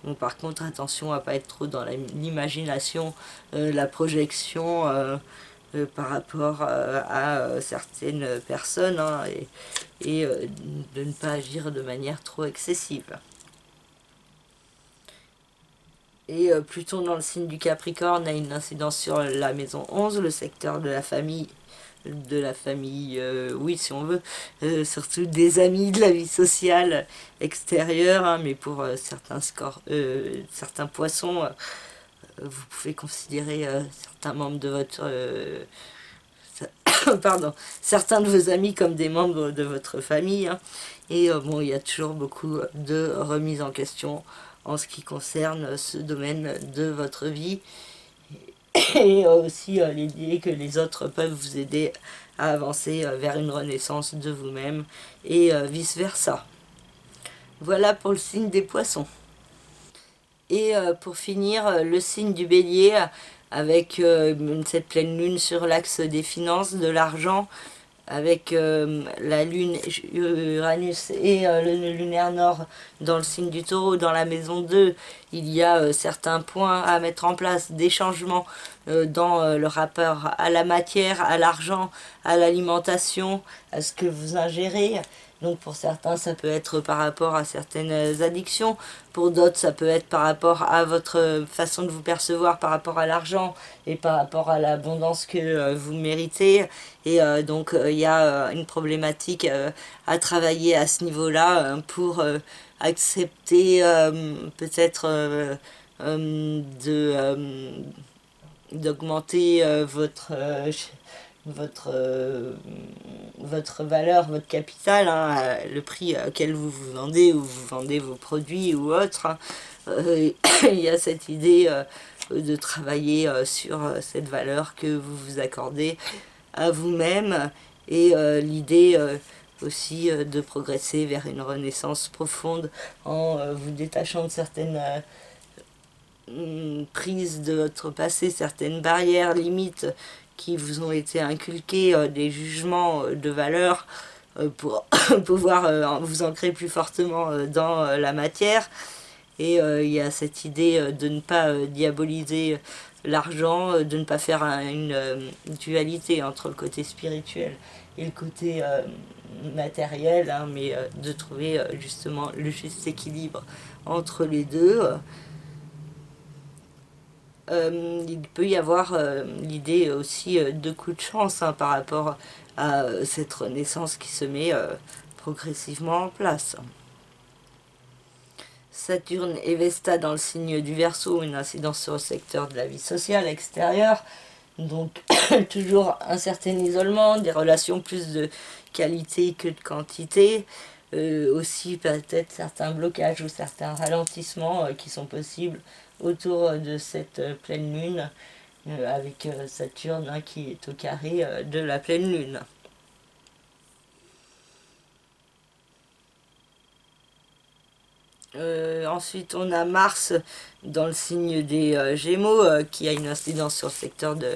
Bon, par contre, attention à pas être trop dans l'imagination, la projection par rapport à certaines personnes, hein, et de ne pas agir de manière trop excessive. Et Pluton dans le signe du Capricorne a une incidence sur la maison 11, le secteur de la famille, oui, si on veut, surtout des amis, de la vie sociale extérieure, hein, mais pour certains poissons, vous pouvez considérer certains membres de votre pardon, certains de vos amis comme des membres de votre famille, hein. Et bon, il y a toujours beaucoup de remises en question en ce qui concerne ce domaine de votre vie. Et aussi l'idée que les autres peuvent vous aider à avancer vers une renaissance de vous-même et vice-versa. Voilà pour le signe des Poissons. Et pour finir, le signe du Bélier avec cette pleine lune sur l'axe des finances, de l'argent, avec la lune Uranus et le lunaire nord dans le signe du Taureau, dans la maison 2, il y a certains points à mettre en place, des changements dans le rapport à la matière, à l'argent, à l'alimentation, à ce que vous ingérez. Donc pour certains, ça peut être par rapport à certaines addictions. Pour d'autres, ça peut être par rapport à votre façon de vous percevoir par rapport à l'argent et par rapport à l'abondance que vous méritez. Et donc il y a une problématique à travailler à ce niveau-là pour accepter peut-être d'augmenter votre valeur, votre capital, hein, le prix auquel vous vous vendez ou vous vendez vos produits ou autres, hein. Il y a cette idée de travailler sur cette valeur que vous vous accordez à vous-même et l'idée aussi de progresser vers une renaissance profonde en vous détachant de certaines prises de votre passé, certaines barrières, limites qui vous ont été inculqués, des jugements de valeur pour pouvoir vous ancrer plus fortement dans la matière. Et il y a cette idée de ne pas diaboliser l'argent, de ne pas faire une dualité entre le côté spirituel et le côté matériel, hein, mais de trouver justement le juste équilibre entre les deux. Il peut y avoir l'idée aussi de coups de chance, hein, par rapport à cette renaissance qui se met progressivement en place. Saturne et Vesta dans le signe du Verseau, une incidence sur le secteur de la vie sociale extérieure. Donc toujours un certain isolement, des relations plus de qualité que de quantité. Aussi peut-être certains blocages ou certains ralentissements qui sont possibles autour de cette pleine lune, avec Saturne, hein, qui est au carré de la pleine lune. Ensuite, on a Mars dans le signe des Gémeaux, qui a une incidence sur le secteur de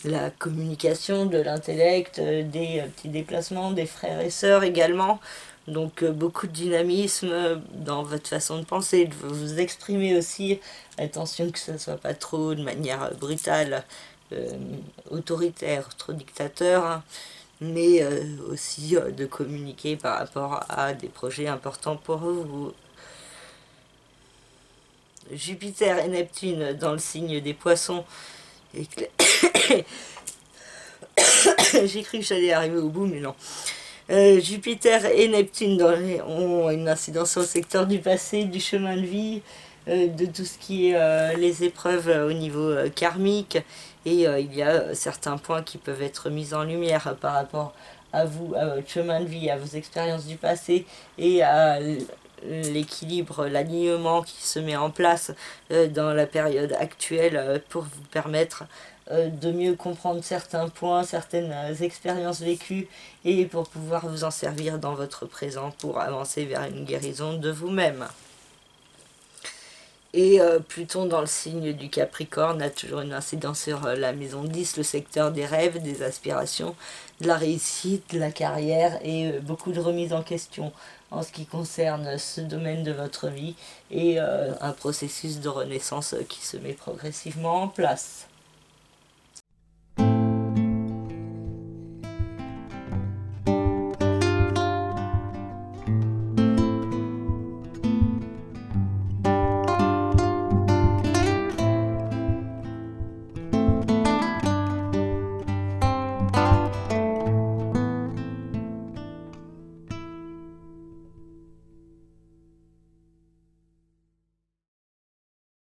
la communication, de l'intellect, des petits déplacements, des frères et sœurs également. Donc beaucoup de dynamisme dans votre façon de penser, de vous exprimer aussi. Attention que ça ne soit pas trop de manière brutale, autoritaire, trop dictateur, hein, mais aussi de communiquer par rapport à des projets importants pour vous. Jupiter et Neptune dans le signe des Poissons. J'ai cru que j'allais arriver au bout, mais non. Jupiter et Neptune ont une incidence sur le secteur du passé, du chemin de vie, de tout ce qui est les épreuves au niveau karmique. Et il y a certains points qui peuvent être mis en lumière par rapport à vous, à votre chemin de vie, à vos expériences du passé et à l'équilibre, l'alignement qui se met en place dans la période actuelle pour vous permettre de mieux comprendre certains points, certaines expériences vécues et pour pouvoir vous en servir dans votre présent pour avancer vers une guérison de vous-même. Et Pluton dans le signe du Capricorne a toujours une incidence sur la maison 10, le secteur des rêves, des aspirations, de la réussite, de la carrière et beaucoup de remises en question en ce qui concerne ce domaine de votre vie et un processus de renaissance qui se met progressivement en place.